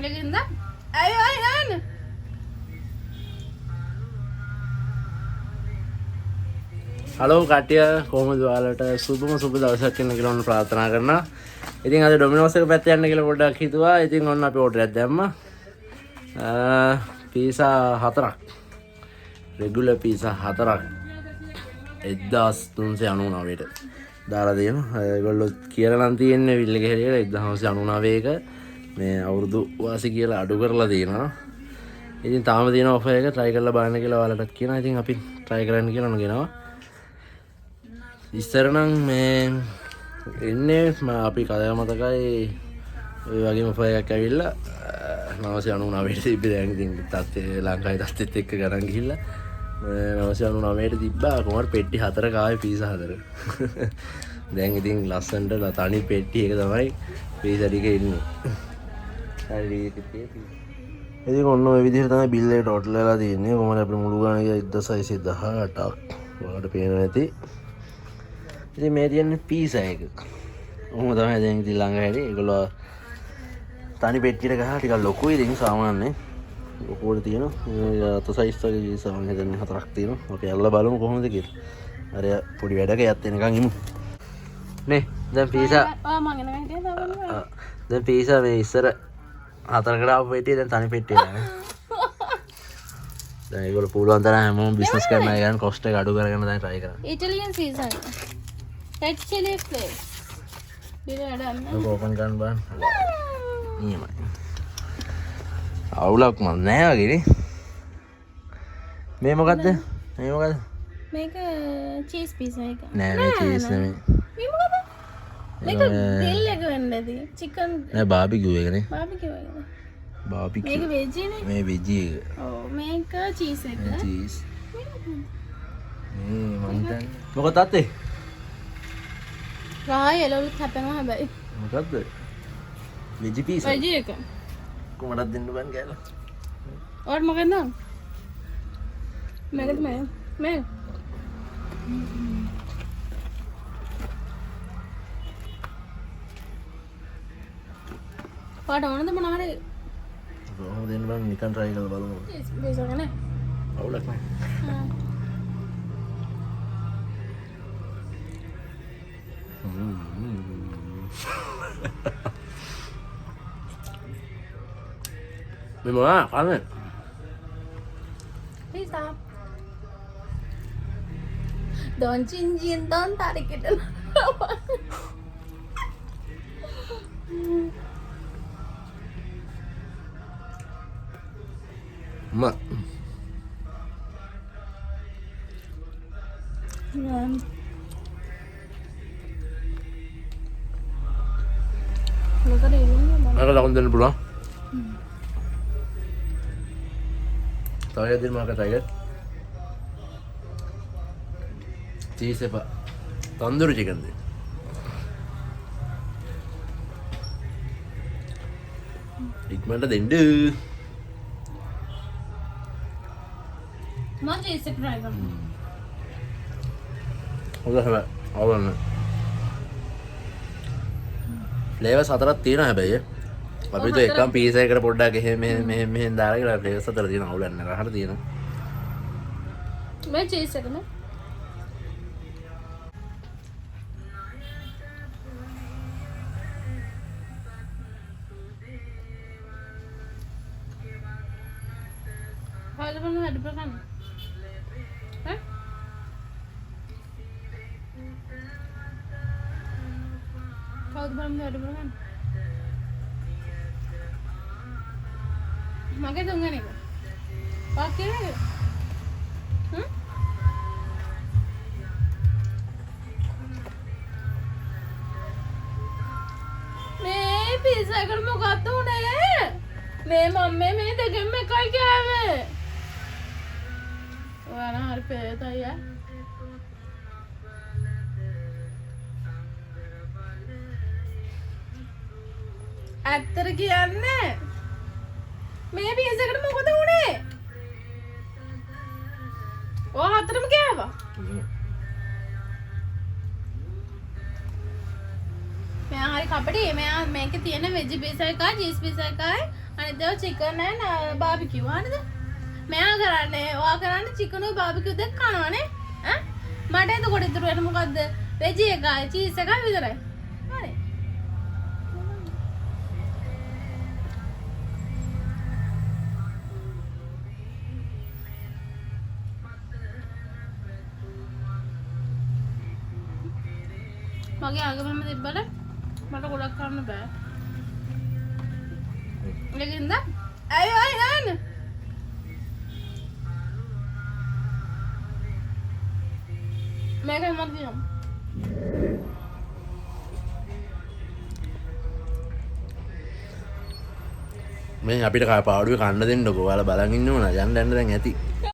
ඒකින්ද අය යන්න හලෝ කට්ටිය කොහොමද ඔයාලට සුබම සුබ දවසක් වෙන්න කියලා මම ප්‍රාර්ථනා කරනවා. ඉතින් අද ඩොමිනෝස් එක පැත්තට යන්න කියලා පොඩ්ඩක් හිතුවා. ඉතින් ඔන්න අපි ඕඩර් එකක් දැම්මා. පීසා 4ක්. රෙගුලර් පීසා 4ක් 1399ට දාලා දෙනවා. ඒගොල්ලෝ කියලා නම් තියෙන්නේ බිල් එක හැටියට 1999 එක මේ අවුරුදු වාසි කියලා අඩු කරලා දෙනවා. ඉතින් තාම තියෙන ඔෆර් එක try කරලා බලන්න කියලා ඔයාලටත් කියනවා. ඉතින් අපි try කරන්න කියලා නගෙනවා. ඉස්සර නම් මේ එන්නේ අපි කතා මතකයි ඔය වගේම ඔෆර් එකක් ඇවිල්ලා 999ට තිබ්බේ. දැන් ඉතින් තත්ත්වය ලංකාවේ තත්ත්වෙත් එක්ක ගණන් ගිහිල්ලා 999ට තිබ්බා. කොහොමද පෙට්ටි 4 කාවේ පීසා 4. දැන් ඉතින් ලස්සනට තනි පෙට්ටි එක තමයි පීසා ටික ඉන්නේ. හරි ඉතින් ඔන්න ඔය විදිහට තමයි බිල් එක ටෝටල් වෙලා තියෙන්නේ. කොහොමද අපේ මුළු ගාණ 1618ක් ඔයාලට පේනවා ඇති. ඉතින් මේ තියෙන්නේ පීසා එක. ඔහොම තමයි දැන් ඉතින් ළඟ හැටි. ඒගොල්ලෝ තනි පෙට්ටියට ගහලා ටිකක් ලොකුයි. ඉතින් සාමාන්‍යයෙන් ලොකුවට තියෙනවා. අත සයිස් වගේ පීසා මම හිතන්නේ 4ක් තියෙනවා. අපි අල්ලලා බලමු කොහොමද කියලා. අර පොඩි වැඩක යත් වෙනකන් ඉමු. නේ දැන් පීසා මම එනකන් හිටියා දැන් පීසා මේ ඉස්සර 4කට ආපු පෙට්ටිය දැන් තනි පෙට්ටිය නේ. දැන් ඒගොල්ලෝ පුළුවන් තරම් හැමෝම බිස්නස් කරන අය ගන්න කොස්ට් එක අඩු කරගෙන දැන් try කරන්නේ. ඉටලියන් සීසන් රෙඩ් චිලි ෆ්ලේක්ස් බිල වැඩන්න ඔක ඕපන් කරන්න බලන්න. නියමයි. අවුලක් මන් නෑ වගේ නේ. මේ මොකද්ද? මේ මොකද්ද? මේක චීස් පීසා එක. නෑ මේ චීස් නෙමෙයි. මේ මොකද? මේක ග්‍රිල් එක වෙන්න ඇති. චිකන් නෑ බාබිකියු එකනේ. බාබිකියු එක. බාබිකියු. මේක වෙජ් නේ. මේ වෙජ් එක. ඔව් මේක චීස් එක. චීස්. මම හිතන්නේ. මොකද තාත්තේ? රායි එළවලුත් හැපෙනවා හැබැයි. මොකද්ද? Veg pizza. වෙජ් එක. කොහමද දෙන්න බෑ කියලා. और मगर ना मैं පාට ඕනද මොනවා හරි කොහොමද දෙන්න බෑ නිකන් try කරලා බලමු. බේසගෙන අවුලක් නෑ. මේ මොනවා කන්නේ? pizza don cincin don tarik itu mak Aku lakukan dan pulang. Tahu ya, dia makan tiger. Cheese apa? Tandoori chicken deh. Ikmana dendu. mau cheese try kan Udah sama, awalnya. Flavors 4ක් තියෙනවා හැබැයි. අපි તો එකම piece එකකට පොඩ්ඩක් මෙහෙම දාලා කියලා ෆ්ලේවර්ස් 4 තියෙනවා. අවුලක් නෑ. රහට තියෙනවා. मैं cheese එක නේ Halo bang, ada berapa? Hah? Kau belum ada berapa? Makai tunggu nih, pakai nih. मैं पिज़्ज़ा कर मुकाता हूँ ना मैं मम्मी मैं देखे मैं कहीं क्या है वाला हर पे था यार ඇත්තට කියන්නේ මේ පිස්සකට මොකද වුනේ? ඔය හතරම කෑවා. මෙයා හරි කපටි. මෙයා මේකේ තියෙන වෙජ් පීසා එකයි චීස් පීසා එකයි අනිත් ඒවා චිකන් and බාබිකියු හරිද? මෙයා කරන්නේ ඔයා කරන්නේ චිකන් උයි බාබිකියු දෙක කනවනේ. ඈ මට එතකොට ඉතුරු වෙන්නේ මොකද්ද? වෙජ් එකයි චීස් එකයි විතරයි. හරි. මගේ අගමම තිබ්බල මට ගොඩක් කරන්න බෑ. ඒකින්ද අය නෑන මේක මත් දිනම් මේ අපිට කය පාඩුවේ කන්න දෙන්නකෝ. ඔයාලා බලන් ඉන්න ඕන. යන්න දැන් ඇති.